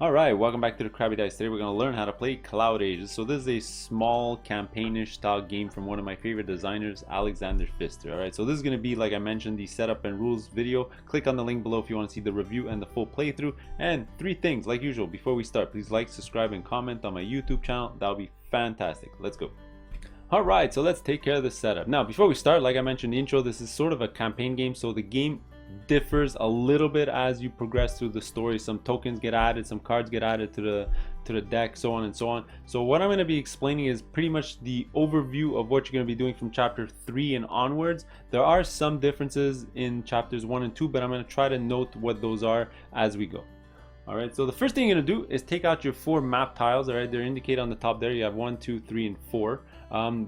Alright, welcome back to the Crabby Dice. Today we're going to learn how to play CloudAge. So this is a small campaignish style game from one of my favorite designers, Alexander Pfister. Alright, so this is going to be, like I mentioned, the setup and rules video. Click on the link below if you want to see the review and the full playthrough. And three things, like usual, before we start, please like, subscribe, and comment on my YouTube channel. That would be fantastic. Let's go. Alright, so let's take care of the setup. Now, before we start, like I mentioned in the intro, this is sort of a campaign game, so the game differs a little bit as you progress through the story. Some tokens get added, some cards get added to the deck, so on and so on. So what I'm going to be explaining is pretty much the overview of what you're going to be doing from chapter 3 and onwards. There are some differences in chapters 1 and 2, but I'm going to try to note what those are as we go. Alright, so the first thing you're going to do is take out your 4 map tiles. Alright, they're indicated on the top there. You have 1, 2, 3, and 4.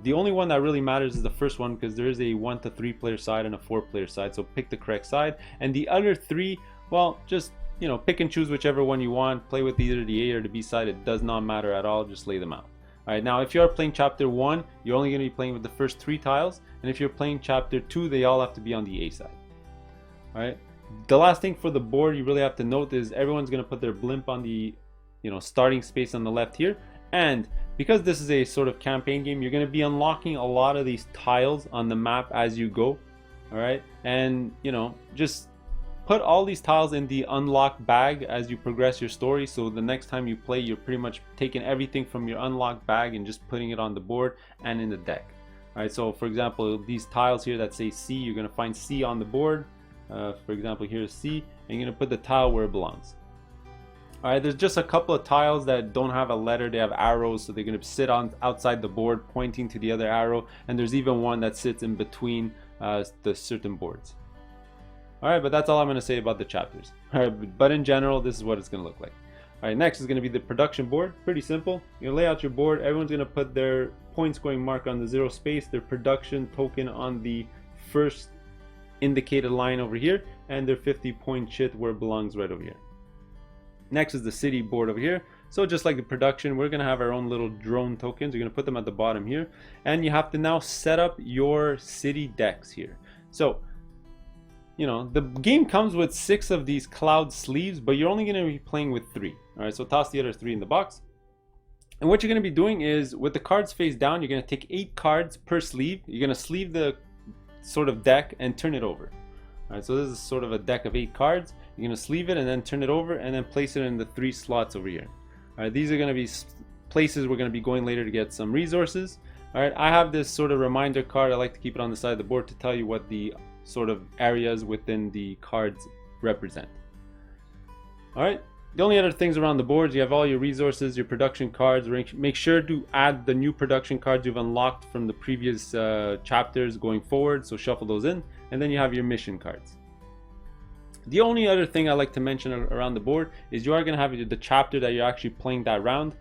The only one that really matters is the first one, because there is a 1 to 3 player side and a 4 player side, so pick the correct side. And the other 3, well, just pick and choose whichever one you want. Play with either the A or the B side. It does not matter at all. Just lay them out. Alright, now if you are playing chapter 1, you're only going to be playing with the first 3 tiles, and if you're playing chapter 2, they all have to be on the A side. Alright, the last thing for the board you really have to note is everyone's going to put their blimp on the starting space on the left here. And because this is a sort of campaign game, you're going to be unlocking a lot of these tiles on the map as you go. Alright, and just put all these tiles in the unlocked bag as you progress your story, so the next time you play, you're pretty much taking everything from your unlocked bag and just putting it on the board and in the deck. Alright, so for example, these tiles here that say C, you're going to find C on the board. For example, here's C, and you're going to put the tile where it belongs. Alright, there's just a couple of tiles that don't have a letter, they have arrows, so they're going to sit on outside the board pointing to the other arrow, and there's even one that sits in between the certain boards. Alright, but that's all I'm going to say about the chapters. Alright, but in general, this is what it's going to look like. Alright, next is going to be the production board. Pretty simple. You're going to lay out your board, everyone's going to put their point scoring mark on the 0 space, their production token on the first indicated line over here, and their 50-point shit where it belongs right over here. Next is the city board over here. So just like the production, we're going to have our own little drone tokens. We're going to put them at the bottom here, and you have to now set up your city decks here. So the game comes with 6 of these cloud sleeves, but you're only going to be playing with 3. All right, so toss the other 3 in the box. And what you're going to be doing is, with the cards face down, you're going to take 8 cards per sleeve. You're going to sleeve the sort of deck and turn it over. Alright, so this is sort of a deck of 8 cards. You're going to sleeve it and then turn it over and then place it in the 3 slots over here. Alright, these are going to be places we're going to be going later to get some resources. Alright, I have this sort of reminder card. I like to keep it on the side of the board to tell you what the sort of areas within the cards represent. Alright, the only other things around the boards, you have all your resources, your production cards. Make sure to add the new production cards you've unlocked from the previous chapters going forward, so shuffle those in. And then you have your mission cards. The only other thing I like to mention around the board is you are going to have the chapter that you're actually playing that round.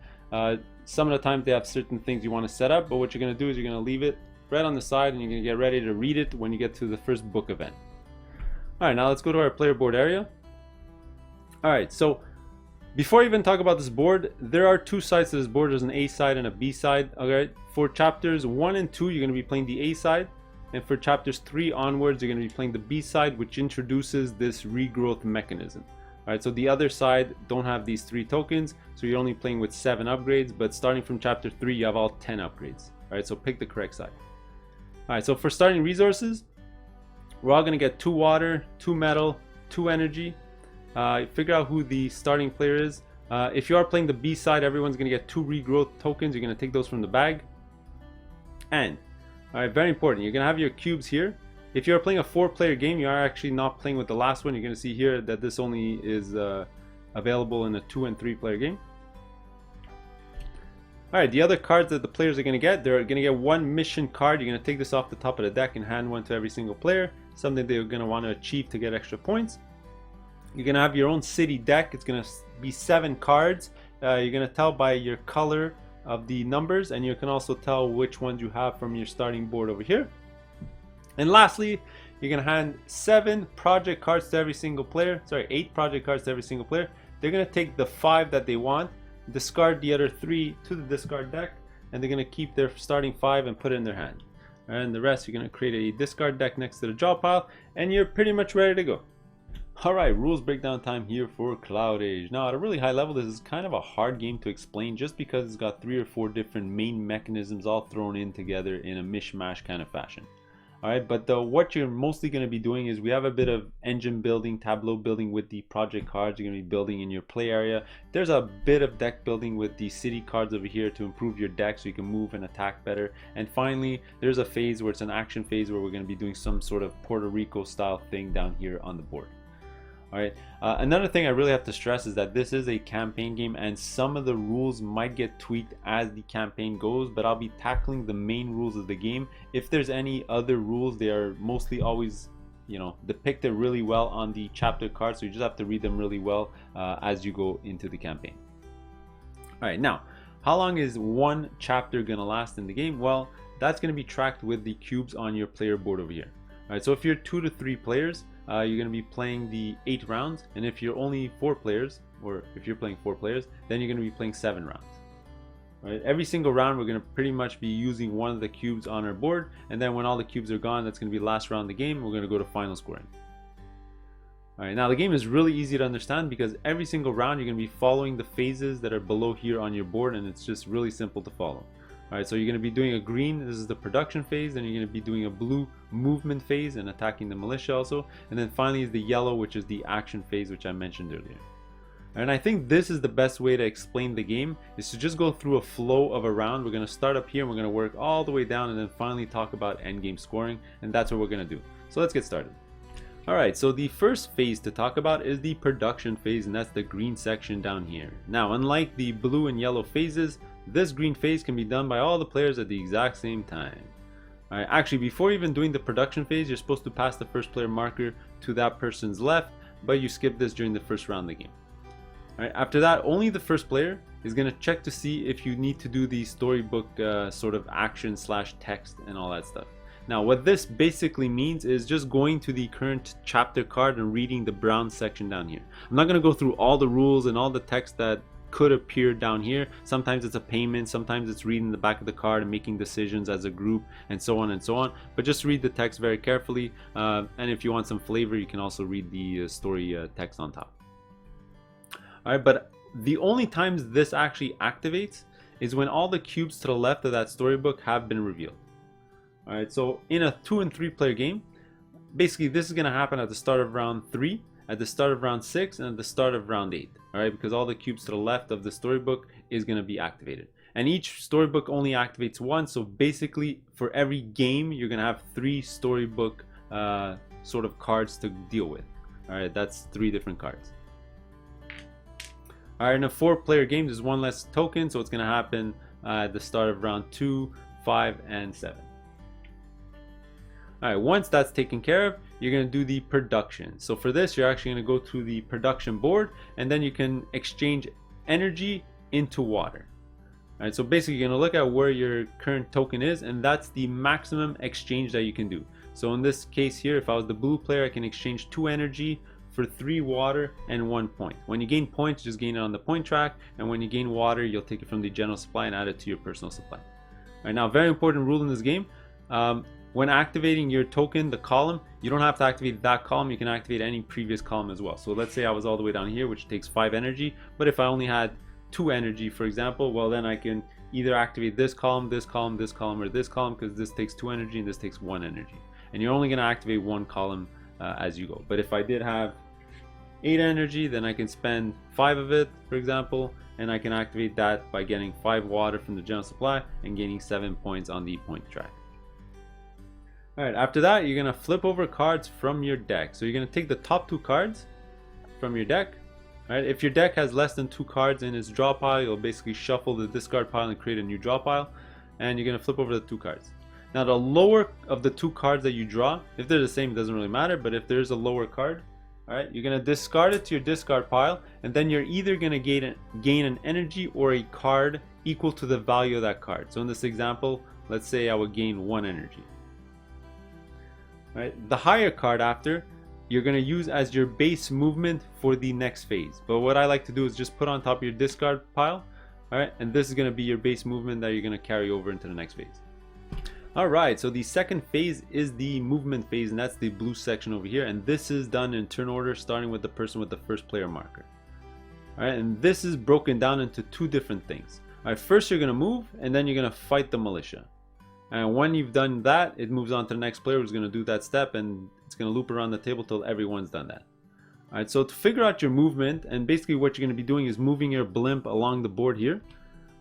Some of the times they have certain things you want to set up, but what you're going to do is you're going to leave it right on the side and you're going to get ready to read it when you get to the first book event. Alright, now let's go to our player board area. Alright, so before I even talk about this board, there are 2 sides to this board. There's an A side and a B side. Alright, for chapters 1 and 2, you're going to be playing the A side. And for chapters 3 onwards, you're going to be playing the B side, which introduces this regrowth mechanism. Alright, so the other side don't have these 3 tokens, so you're only playing with 7 upgrades, but starting from chapter 3, you have all 10 upgrades. Alright, so pick the correct side. Alright, so for starting resources, we're all going to get 2 water, 2 metal, 2 energy. Figure out who the starting player is. If you are playing the B side, everyone's going to get 2 regrowth tokens. You're going to take those from the bag. And alright, very important, you're going to have your cubes here. If you're playing a 4-player game, you are actually not playing with the last one. You're going to see here that this only is available in a 2 and 3-player game. Alright, the other cards that the players are going to get, they're going to get 1 mission card. You're going to take this off the top of the deck and hand one to every single player. Something they're going to want to achieve to get extra points. You're going to have your own city deck. It's going to be 7 cards. You're going to tell by your color of the numbers, and you can also tell which ones you have from your starting board over here. And lastly, you're going to hand 7 project cards to every single player. Sorry, 8 project cards to every single player. They're going to take the 5 that they want, discard the other 3 to the discard deck, and they're going to keep their starting 5 and put it in their hand. And the rest, you're going to create a discard deck next to the draw pile, and you're pretty much ready to go. Alright, rules breakdown time here for CloudAge. Now at a really high level, this is kind of a hard game to explain just because it's got 3 or 4 different main mechanisms all thrown in together in a mishmash kind of fashion. Alright, but what you're mostly going to be doing is we have a bit of engine building, tableau building with the project cards you're going to be building in your play area. There's a bit of deck building with the city cards over here to improve your deck so you can move and attack better. And finally, there's a phase where it's an action phase where we're going to be doing some sort of Puerto Rico style thing down here on the board. Alright, another thing I really have to stress is that this is a campaign game and some of the rules might get tweaked as the campaign goes, but I'll be tackling the main rules of the game. If there's any other rules, they are mostly always, depicted really well on the chapter card, so you just have to read them really well as you go into the campaign. Alright, now, how long is one chapter gonna last in the game? Well, that's gonna be tracked with the cubes on your player board over here. Alright, so if you're 2 to 3 players, you're going to be playing the 8 rounds, and if you're only 4 players, or if you're playing 4 players, then you're going to be playing 7 rounds. Right? Every single round we're going to pretty much be using one of the cubes on our board, and then when all the cubes are gone, that's going to be the last round of the game. We're going to go to final scoring. Alright, now the game is really easy to understand because every single round you're going to be following the phases that are below here on your board, and it's just really simple to follow. Alright, so you're going to be doing a green, this is the production phase, then you're going to be doing a blue movement phase and attacking the militia also, and then finally is the yellow, which is the action phase, which I mentioned earlier. And I think this is the best way to explain the game, is to just go through a flow of a round. We're going to start up here and we're going to work all the way down and then finally talk about endgame scoring, and that's what we're going to do. So let's get started. Alright, so the first phase to talk about is the production phase, and that's the green section down here. Now, unlike the blue and yellow phases, this green phase can be done by all the players at the exact same time. Alright, actually, before even doing the production phase, you're supposed to pass the first player marker to that person's left, but you skip this during the first round of the game. Alright, after that, only the first player is going to check to see if you need to do the storybook sort of action / text and all that stuff. Now, what this basically means is just going to the current chapter card and reading the brown section down here. I'm not going to go through all the rules and all the text that could appear down here. Sometimes it's a payment, sometimes it's reading the back of the card and making decisions as a group, and so on and so on. But just read the text very carefully, and if you want some flavor, you can also read the story text on top. Alright, but the only times this actually activates is when all the cubes to the left of that storybook have been revealed. Alright, so in a 2 and 3 player game, basically this is going to happen at the start of round 3, at the start of round 6, and at the start of round 8. Alright, because all the cubes to the left of the storybook is going to be activated. And each storybook only activates once, so basically for every game you're going to have 3 storybook sort of cards to deal with. Alright, that's 3 different cards. Alright, in a 4 player game there's 1 less token, so it's going to happen at the start of round 2, 5, and 7. Alright, once that's taken care of, you're going to do the production. So for this, you're actually going to go to the production board, and then you can exchange energy into water. Alright, so basically you're going to look at where your current token is, and that's the maximum exchange that you can do. So in this case here, if I was the blue player, I can exchange 2 energy for 3 water and 1 point. When you gain points, just gain it on the point track, and when you gain water, you'll take it from the general supply and add it to your personal supply. Alright, now very important rule in this game. When activating your token, the column, you don't have to activate that column, you can activate any previous column as well. So let's say I was all the way down here, which takes 5 energy, but if I only had 2 energy, for example, well then I can either activate this column, this column, this column, or this column, because this takes 2 energy and this takes 1 energy. And you're only going to activate 1 column as you go. But if I did have 8 energy, then I can spend 5 of it, for example, and I can activate that by getting 5 water from the general supply and gaining 7 points on the point track. Alright, after that, you're going to flip over cards from your deck. So you're going to take the top 2 cards from your deck. Alright, if your deck has less than 2 cards in its draw pile, you'll basically shuffle the discard pile and create a new draw pile. And you're going to flip over the 2 cards. Now the lower of the 2 cards that you draw, if they're the same, it doesn't really matter, but if there's a lower card, alright, you're going to discard it to your discard pile, and then you're either going to gain an energy or a card equal to the value of that card. So in this example, let's say I would gain 1 energy. Right? The higher card after, you're going to use as your base movement for the next phase. But what I like to do is just put on top of your discard pile. Alright, and this is going to be your base movement that you're going to carry over into the next phase. Alright, so the second phase is the movement phase, and that's the blue section over here, and this is done in turn order, starting with the person with the first player marker. Alright, and this is broken down into two different things. Alright, first you're going to move, and then you're going to fight the militia. And when you've done that, it moves on to the next player who's going to do that step, and it's going to loop around the table till everyone's done that. Alright, so to figure out your movement, and basically what you're going to be doing is moving your blimp along the board here.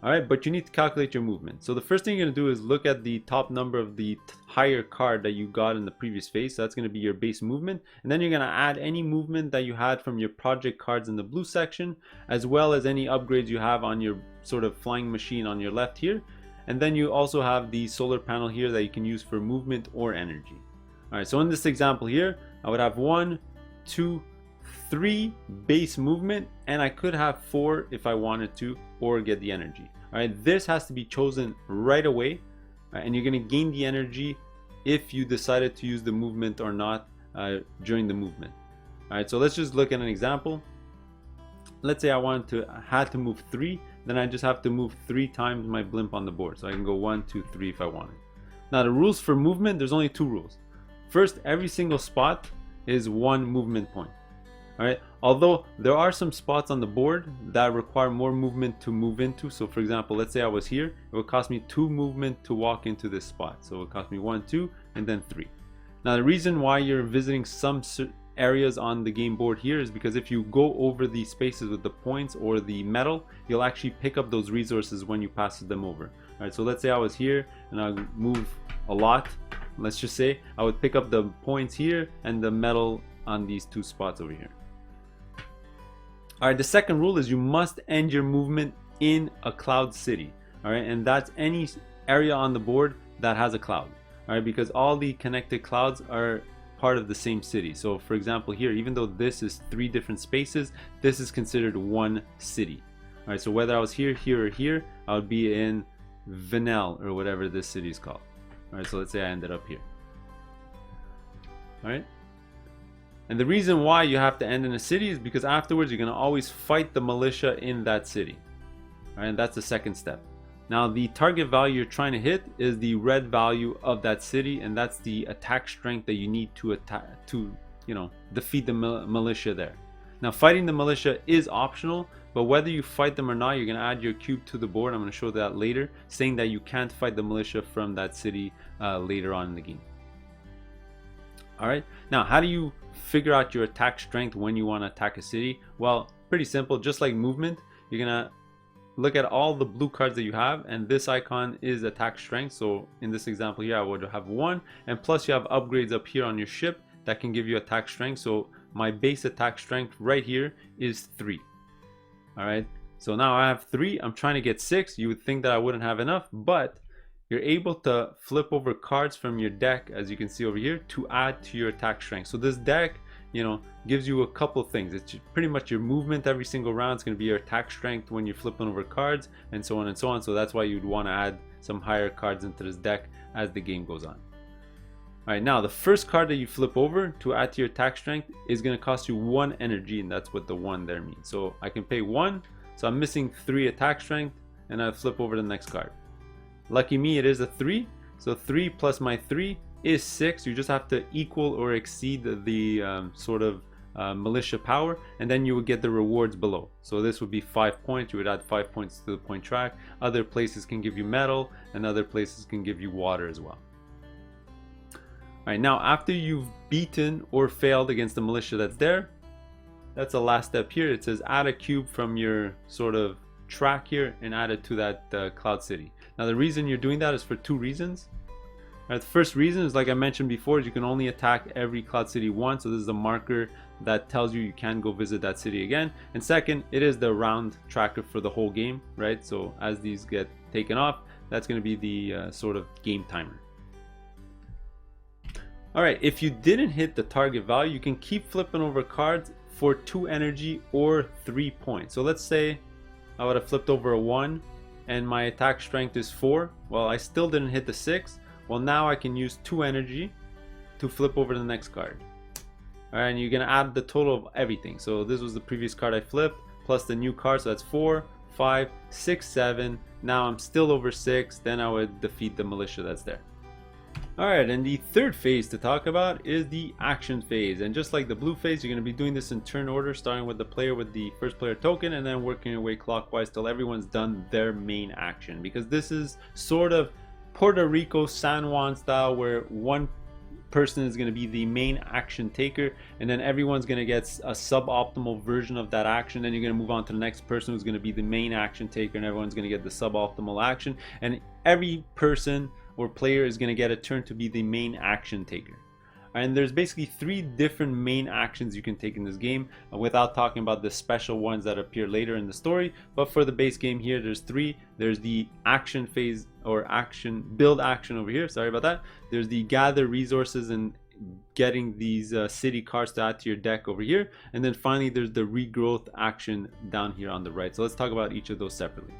Alright, but you need to calculate your movement. So the first thing you're going to do is look at the top number of the higher card that you got in the previous phase. So that's going to be your base movement. And then you're going to add any movement that you had from your project cards in the blue section, as well as any upgrades you have on your sort of flying machine on your left here. And then you also have the solar panel here that you can use for movement or energy. Alright, so in this example here, I would have 1, 2, 3 base movement, and I could have 4 if I wanted to, or get the energy. Alright, this has to be chosen right away, and you're going to gain the energy if you decided to use the movement or not during the movement. Alright, so let's just look at an example. Let's say I had to move 3, then I just have to move 3 times my blimp on the board. So I can go 1, 2, 3 if I wanted. Now the rules for movement, there's only 2 rules. First, every single spot is 1 movement point. Alright, although there are some spots on the board that require more movement to move into. So for example, let's say I was here, it would cost me 2 movement to walk into this spot. So it would cost me 1, 2, and then 3. Now the reason why you're visiting some areas on the game board here is because if you go over the spaces with the points or the metal, you'll actually pick up those resources when you pass them over. Alright, so let's say I was here and I move a lot. Let's just say I would pick up the points here and the metal on these 2 spots over here. Alright, the second rule is you must end your movement in a cloud city. Alright, and that's any area on the board that has a cloud. Alright, because all the connected clouds are part of the same city. So for example here, even though this is 3 different spaces, this is considered one city. Alright, so whether I was here, here, or here, I would be in Venel or whatever this city is called. Alright, so let's say I ended up here. Alright. And the reason why you have to end in a city is because afterwards you're going to always fight the militia in that city. Alright, and that's the second step. Now the target value you're trying to hit is the red value of that city, and that's the attack strength that you need to defeat the militia there. Now fighting the militia is optional, but whether you fight them or not, you're going to add your cube to the board. I'm going to show that later, saying that you can't fight the militia from that city later on in the game. Alright, now how do you figure out your attack strength when you want to attack a city? Well, pretty simple. Just like movement, you're gonna look at all the blue cards that you have, and this icon is attack strength. So in this example here, I would have 1, and plus you have upgrades up here on your ship that can give you attack strength. So my base attack strength right here is 3. Alright, so now I have 3. I'm trying to get 6. You would think that I wouldn't have enough, but you're able to flip over cards from your deck, as you can see over here, to add to your attack strength. So this deck, gives you a couple things. It's pretty much your movement every single round. It's going to be your attack strength when you're flipping over cards, and so on and so on. So that's why you'd want to add some higher cards into this deck as the game goes on. Alright, now the first card that you flip over to add to your attack strength is going to cost you 1 energy, and that's what the 1 there means. So I can pay 1, so I'm missing 3 attack strength, and I flip over the next card. Lucky me, it is a 3. So 3 plus my 3 is 6. You just have to equal or exceed the militia power, and then you would get the rewards below. So this would be 5 points. You would add 5 points to the point track. Other places can give you metal, and other places can give you water as well. Alright, now after you've beaten or failed against the militia that's there, that's the last step here. It says add a cube from your sort of track here and add it to that cloud city. Now the reason you're doing that is for 2 reasons. The first reason is, like I mentioned before, is you can only attack every cloud city once. So this is a marker that tells you can go visit that city again. And second, it is the round tracker for the whole game, right? So as these get taken off, that's going to be the sort of game timer. Alright, if you didn't hit the target value, you can keep flipping over cards for 2 energy or 3 points. So let's say I would have flipped over a 1 and my attack strength is 4. Well, I still didn't hit the 6. Well, now I can use 2 energy to flip over the next card. Alright, and you're going to add the total of everything. So this was the previous card I flipped, plus the new card, so that's 4, 5, 6, 7. Now I'm still over 6, then I would defeat the militia that's there. Alright, and the third phase to talk about is the action phase. And just like the blue phase, you're going to be doing this in turn order, starting with the player with the first player token and then working your way clockwise till everyone's done their main action. Because this is sort of Puerto Rico San Juan style, where one person is going to be the main action taker and then everyone's going to get a suboptimal version of that action. Then you're going to move on to the next person who's going to be the main action taker and everyone's going to get the suboptimal action, and every person or player is going to get a turn to be the main action taker. And there's basically 3 different main actions you can take in this game, without talking about the special ones that appear later in the story. But for the base game here, there's 3. There's the action phase or action build action over here, sorry about that. There's the gather resources and getting these city cards to add to your deck over here, and then finally there's the regrowth action down here on the right. So let's talk about each of those separately.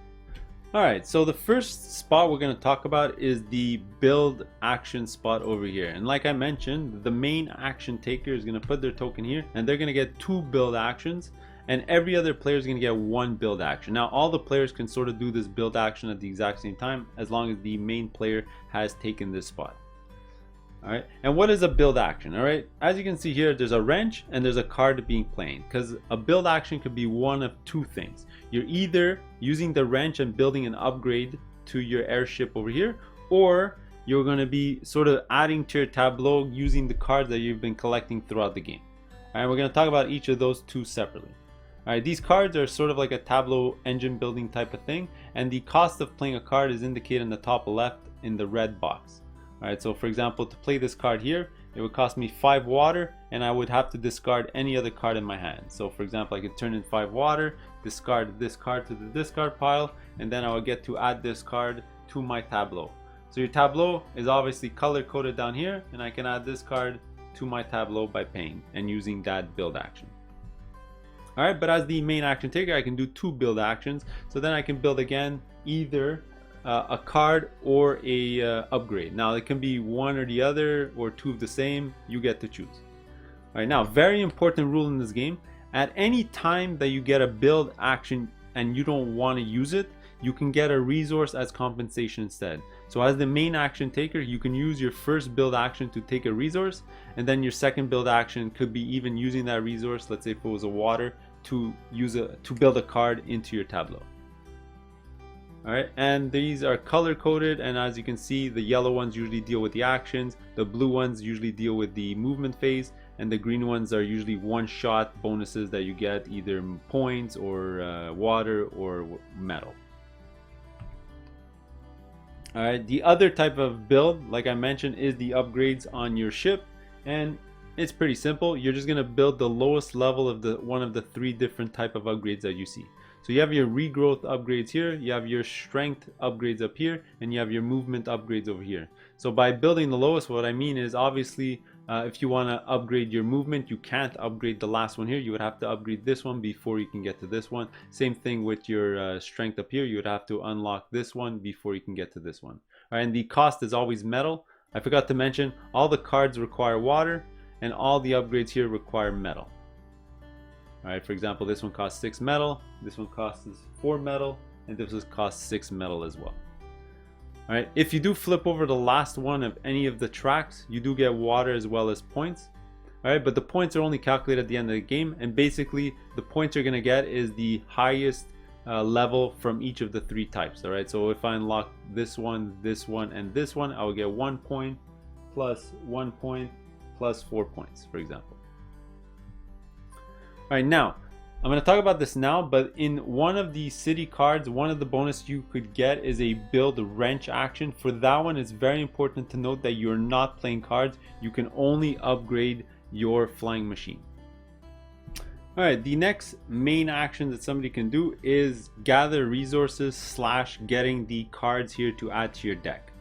Alright, so the first spot we're going to talk about is the build action spot over here. And like I mentioned, the main action taker is going to put their token here and they're going to get 2 build actions, and every other player is going to get 1 build action. Now all the players can sort of do this build action at the exact same time as long as the main player has taken this spot. Alright, and what is a build action? Alright, as you can see here, there's a wrench and there's a card being played, because a build action could be one of 2 things. You're either using the wrench and building an upgrade to your airship over here, or you're going to be sort of adding to your tableau using the cards that you've been collecting throughout the game. Alright, we're going to talk about each of those 2 separately. Alright, these cards are sort of like a tableau engine building type of thing, and the cost of playing a card is indicated in the top left in the red box. Alright, so for example, to play this card here, it would cost me 5 water and I would have to discard any other card in my hand. So for example, I could turn in 5 water, discard this card to the discard pile, and then I would get to add this card to my tableau. So your tableau is obviously color coded down here, and I can add this card to my tableau by paying and using that build action. Alright, but as the main action taker, I can do 2 build actions. So then I can build again either a card or a upgrade. Now it can be one or the other or 2 of the same, you get to choose. Alright, now very important rule in this game: at any time that you get a build action and you don't want to use it, you can get a resource as compensation instead. So as the main action taker, you can use your first build action to take a resource, and then your second build action could be even using that resource, let's say if it was a water, to build a card into your tableau. Alright, and these are color coded, and as you can see, the yellow ones usually deal with the actions, the blue ones usually deal with the movement phase, and the green ones are usually one-shot bonuses that you get, either points or water or metal. Alright, the other type of build, like I mentioned, is the upgrades on your ship, and it's pretty simple. You're just going to build the lowest level of one of the 3 different type of upgrades that you see. So you have your regrowth upgrades here, you have your strength upgrades up here, and you have your movement upgrades over here. So by building the lowest, what I mean is obviously if you want to upgrade your movement, you can't upgrade the last one here. You would have to upgrade this one before you can get to this one. Same thing with your strength up here. You would have to unlock this one before you can get to this one. All right, and the cost is always metal. I forgot to mention, all the cards require water and all the upgrades here require metal. Alright, for example, this one costs 6 metal, this one costs 4 metal, and this one costs 6 metal as well. Alright, if you do flip over the last one of any of the tracks, you do get water as well as points. Alright, but the points are only calculated at the end of the game, and basically the points you're going to get is the highest level from each of the 3 types. Alright, so if I unlock this one, and this one, I will get 1 point, plus 1 point, plus 4 points, for example. Alright, now I'm going to talk about this now, but in one of the city cards, one of the bonus you could get is a build wrench action. For that one, it's very important to note that you're not playing cards. You can only upgrade your flying machine. Alright, the next main action that somebody can do is gather resources / getting the cards here to add to your deck.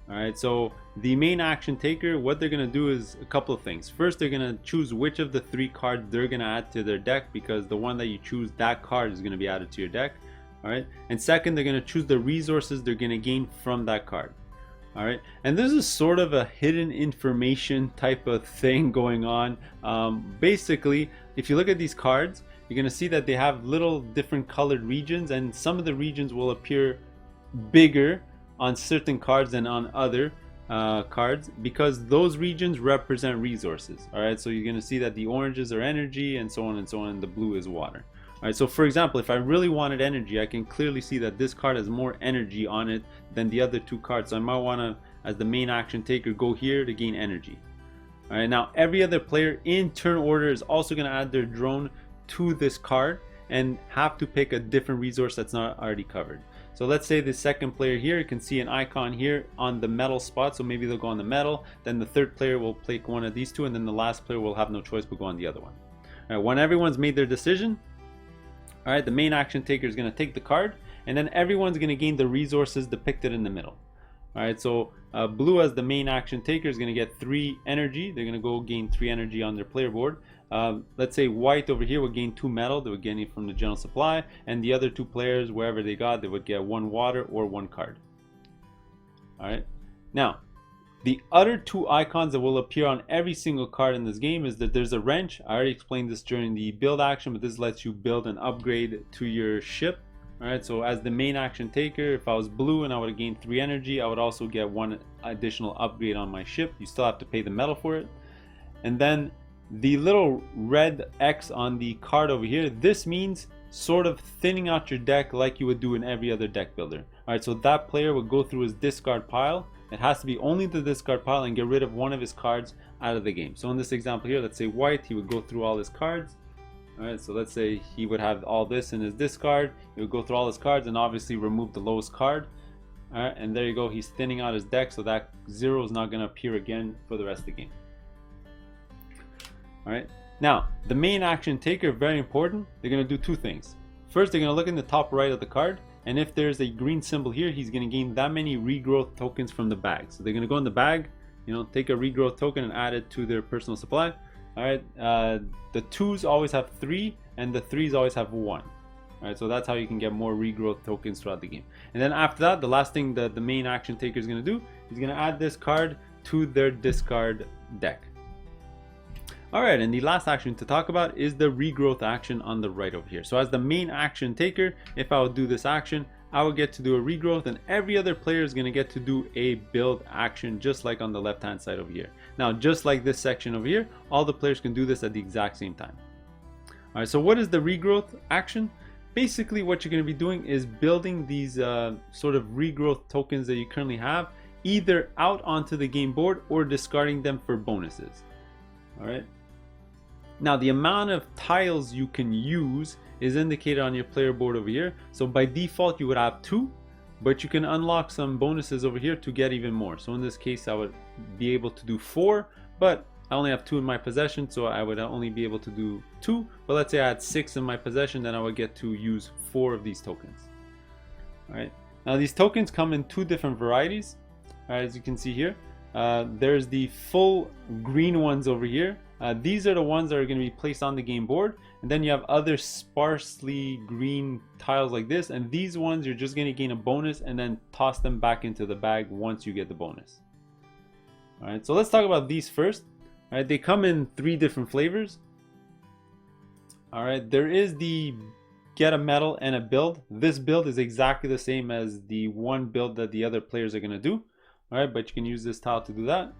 Alright, so the main action taker, what they're going to do is a couple of things. First, they're going to choose which of the 3 cards they're going to add to their deck, because the one that you choose, that card is going to be added to your deck. Alright, and second, they're going to choose the resources they're going to gain from that card. Alright, and this is sort of a hidden information type of thing going on. Basically, if you look at these cards, you're going to see that they have little different colored regions, and some of the regions will appear bigger on certain cards than on other. cards, because those regions represent resources. All right, so you're going to see that the oranges are energy and so on and so on, and the blue is water. All right, so for example, if I really wanted energy, I can clearly see that this card has more energy on it than the other two cards, so I might want to, as the main action taker, go here to gain energy. All right, now every other player in turn order is also going to add their drone to this card and have to pick a different resource that's not already covered. So let's say the second player here can see an icon here on the metal spot, so maybe they'll go on the metal, then the third player will pick one of these two, and then the last player will have no choice but go on the other one. All right, when everyone's made their decision, all right, the main action taker is going to take the card, and then everyone's going to gain the resources depicted in the middle. All right, so blue as the main action taker is going to get 3 energy. They're going to go gain 3 energy on their player board. Let's say white over here would gain 2 metal. They would gain it from the general supply, and the other 2 players, wherever they got, they would get 1 water or 1 card. All right, now the other 2 icons that will appear on every single card in this game is that there's a wrench. I already explained this during the build action, but this lets you build an upgrade to your ship. All right, so as the main action taker, if I was blue and I would have gained 3 energy, I would also get 1 additional upgrade on my ship. You still have to pay the metal for it. And then the little red X on the card over here, this means sort of thinning out your deck like you would do in every other deck builder. All right, so that player would go through his discard pile. It has to be only the discard pile and get rid of one of his cards out of the game. So in this example here, let's say white, he would go through all his cards. All right, so let's say he would have all this in his discard. He would go through all his cards and obviously remove the lowest card. All right, and there you go. He's thinning out his deck, so that 0 is not going to appear again for the rest of the game. All right, now the main action taker, very important. They're going to do 2 things. First, they're going to look in the top right of the card, and if there's a green symbol here, he's going to gain that many regrowth tokens from the bag. So they're going to go in the bag, take a regrowth token and add it to their personal supply. All right, the 2s always have 3 and the 3s always have 1. All right, so that's how you can get more regrowth tokens throughout the game. And then after that, the last thing that the main action taker is going to do is going to add this card to their discard deck. All right, and the last action to talk about is the regrowth action on the right over here. So as the main action taker, if I would do this action, I would get to do a regrowth, and every other player is going to get to do a build action, just like on the left hand side over here. Now, just like this section over here, all the players can do this at the exact same time. All right, so what is the regrowth action? Basically, what you're going to be doing is building these sort of regrowth tokens that you currently have, either out onto the game board or discarding them for bonuses. All right. Now, the amount of tiles you can use is indicated on your player board over here. So by default, you would have 2, but you can unlock some bonuses over here to get even more. So in this case, I would be able to do 4, but I only have 2 in my possession, so I would only be able to do 2. But let's say I had 6 in my possession, then I would get to use 4 of these tokens. All right. Now, these tokens come in 2 different varieties. All right, as you can see here, there's the full green ones over here. These are the ones that are going to be placed on the game board, and then you have other sparsely green tiles like this, and these ones you're just going to gain a bonus and then toss them back into the bag once you get the bonus. All right, so let's talk about these first. All right, they come in 3 different flavors. All right, there is the get a medal and a build. This build is exactly the same as the one build that the other players are going to do. All right, but you can use this tile to do that.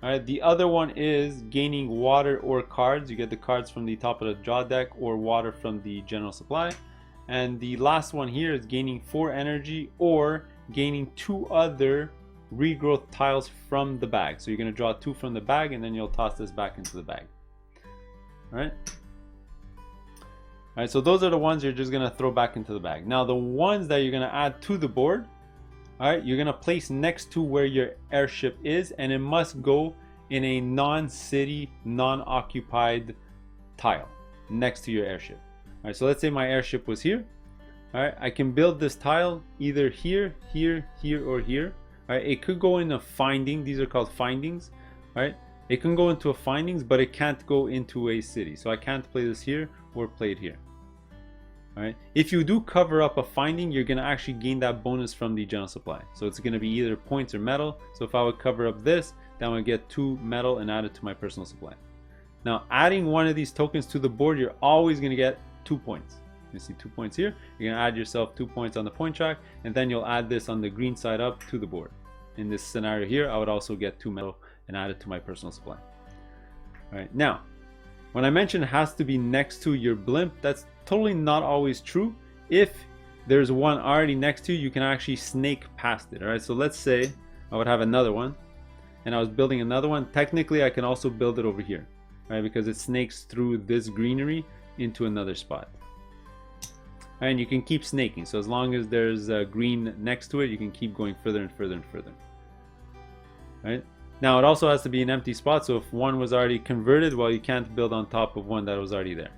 All right, the other one is gaining water or cards. You get the cards from the top of the draw deck or water from the general supply. And the last one here is gaining 4 energy or gaining 2 other regrowth tiles from the bag. So you're going to draw 2 from the bag, and then you'll toss this back into the bag. All right. All right, so those are the ones you're just going to throw back into the bag. Now, the ones that you're going to add to the board, all right, you're going to place next to where your airship is, and it must go in a non-city, non-occupied tile next to your airship. All right, so let's say my airship was here. All right, I can build this tile either here, here, here, or here. All right, it could go in a finding. These are called findings. All right, it can go into a findings, but it can't go into a city. So I can't play this here or play it here. All right. If you do cover up a finding, you're going to actually gain that bonus from the general supply. So it's going to be either points or metal. So if I would cover up this, then I would get 2 metal and add it to my personal supply. Now, adding one of these tokens to the board, you're always going to get 2 points. You see 2 points here. You're going to add yourself 2 points on the point track, and then you'll add this on the green side up to the board. in this scenario here, I would also get 2 metal and add it to my personal supply. All right, now, when I mentioned it has to be next to your blimp, that's totally not always true. If there's one already next to you, you can actually snake past it. All right, so let's say I would have another one and I was building another one. Technically, I can also build it over here, right? Because it snakes through this greenery into another spot. And you can keep snaking. So as long as there's green next to it, you can keep going further and further and further. Right? Now it also has to be an empty spot. So if one was already converted, well, you can't build on top of one that was already there.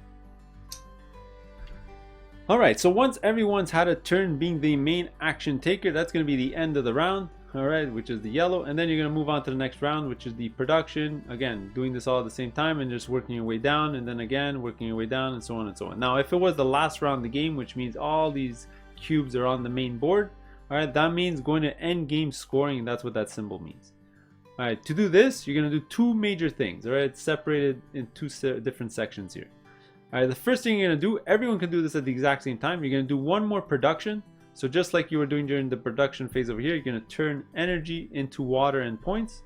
All right, so once everyone's had a turn being the main action taker, that's going to be the end of the round. All right, which is the yellow, and then you're going to move on to the next round, which is the production. Again, doing this all at the same time and just working your way down, and then again working your way down, and so on and so on. Now if it was the last round of the game, which means all these cubes are on the main board, all right, that means going to end game scoring, and that's what that symbol means. All right, to do this, you're going to do two major things. All right, it's separated in two different sections here. All right, the first thing you're going to do, everyone can do this at the exact same time. You're going to do one more production. So just like you were doing during the production phase over here, you're going to turn energy into water and points.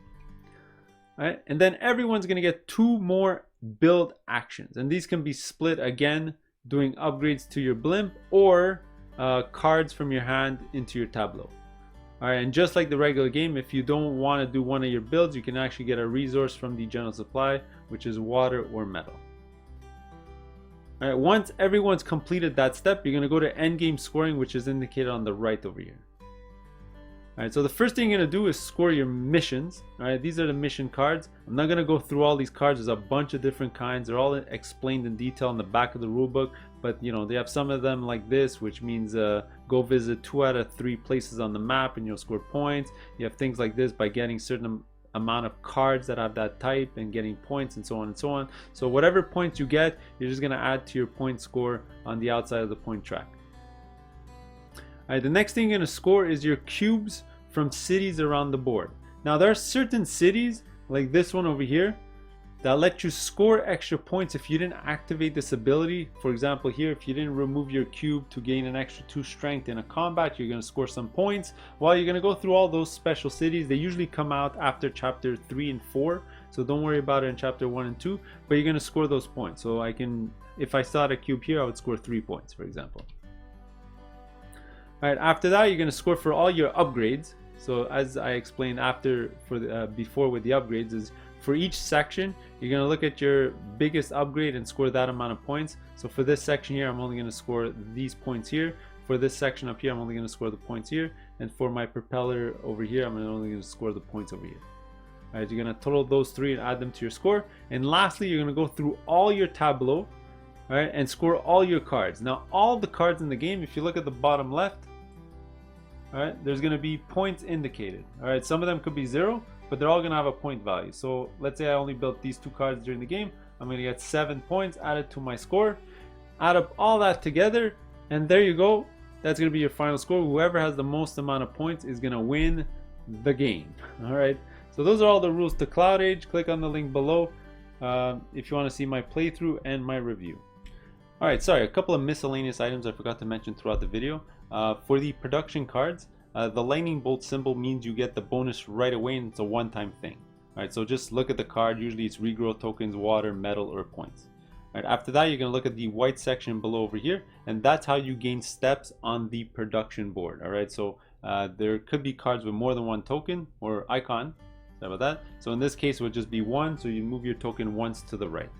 All right, and then everyone's going to get two more build actions. And these can be split again, doing upgrades to your blimp or cards from your hand into your tableau. All right, and just like the regular game, if you don't want to do one of your builds, you can actually get a resource from the general supply, which is water or metal. All right, once everyone's completed that step, you're going to go to end game scoring, which is indicated on the right over here. All right, so the first thing you're going to do is score your missions. All right, these are the mission cards. I'm not going to go through all these cards. There's a bunch of different kinds. They're all explained in detail in the back of the rule book. But you know, they have some of them like this, which means go visit 2 out of 3 places on the map and you'll score points. You have things like this by getting certain amount of cards that have that type and getting points, and so on and so on. So whatever points you get, you're just going to add to your point score on the outside of the point track. All right, the next thing you're going to score is your cubes from cities around the board. Now there are certain cities like this one over here that let you score extra points if you didn't activate this ability. For example, here, if you didn't remove your cube to gain an extra 2 strength in a combat, you're going to score some points. While you're going to go through all those special cities, they usually come out after chapter 3 and 4, so don't worry about it in chapter 1 and 2, but you're going to score those points. So I can, if I saw a cube here, I would score 3 points, for example. All right, after that, you're going to score for all your upgrades. So as I explained before with the upgrades, is for each section, you're going to look at your biggest upgrade and score that amount of points. So for this section here, I'm only going to score these points here. For this section up here, I'm only going to score the points here. And for my propeller over here, I'm only going to score the points over here. All right, you're going to total those 3 and add them to your score. And lastly, you're going to go through all your tableau, all right, and score all your cards. Now, all the cards in the game, if you look at the bottom left, all right, there's going to be points indicated. All right, some of them could be 0, but they're all going to have a point value. So let's say I only built these 2 cards during the game. I'm going to get 7 points added to my score. Add up all that together, and there you go. That's going to be your final score. Whoever has the most amount of points is going to win the game. All right, so those are all the rules to CloudAge. Click on the link below if you want to see my playthrough and my review. All right, sorry, a couple of miscellaneous items I forgot to mention throughout the video. For the production cards, the lightning bolt symbol means you get the bonus right away, and it's a one-time thing. All right, so just look at the card. Usually it's regrowth tokens, water, metal, or points. All right, after that, you're going to look at the white section below over here, and that's how you gain steps on the production board. All right, so there could be cards with more than 1 token or icon. Sorry about that. So in this case, it would just be 1, so you move your token once to the right.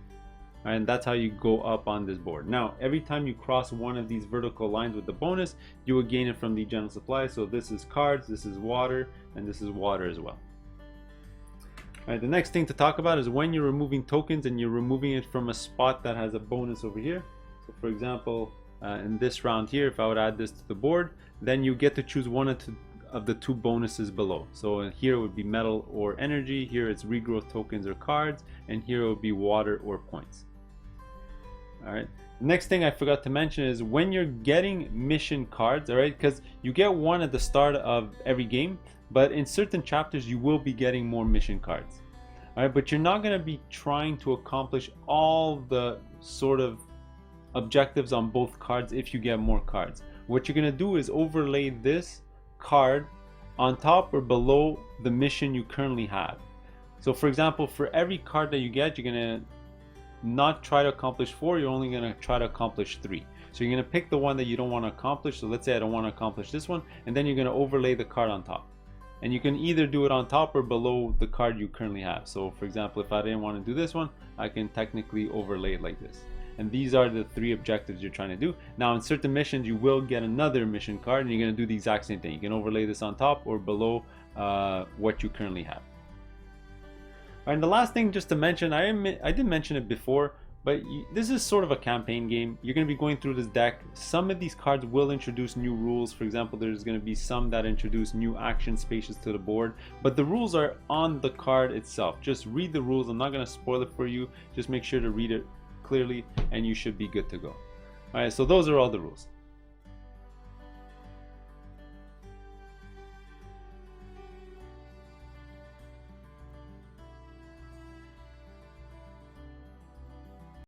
And that's how you go up on this board. Now, every time you cross one of these vertical lines with the bonus, you will gain it from the general supply. So this is cards, this is water, and this is water as well. All right, the next thing to talk about is when you're removing tokens and you're removing it from a spot that has a bonus over here. So for example, in this round here, if I would add this to the board, then you get to choose one of the 2 bonuses below. So here it would be metal or energy, here it's regrowth tokens or cards, and here it would be water or points. All right, the next thing I forgot to mention is when you're getting mission cards, all right, because you get 1 at the start of every game, but in certain chapters you will be getting more mission cards. All right, but you're not going to be trying to accomplish all the sort of objectives on both cards if you get more cards. What you're going to do is overlay this card on top or below the mission you currently have. So for example, for every card that you get, you're gonna not try to accomplish 4, you're only gonna try to accomplish 3. So you're gonna pick the one that you don't want to accomplish. So let's say I don't want to accomplish this one, and then you're gonna overlay the card on top. And you can either do it on top or below the card you currently have. So for example, if I didn't want to do this one, I can technically overlay it like this. And these are the 3 objectives you're trying to do. Now in certain missions, you will get another mission card, and you're going to do the exact same thing. You can overlay this on top or below what you currently have. All right, and the last thing just to mention, I did mention it before, but this is sort of a campaign game. You're going to be going through this deck. Some of these cards will introduce new rules. For example, there's going to be some that introduce new action spaces to the board, but the rules are on the card itself. Just read the rules. I'm not going to spoil it for you. Just make sure to read it clearly, and you should be good to go. All right, so those are all the rules.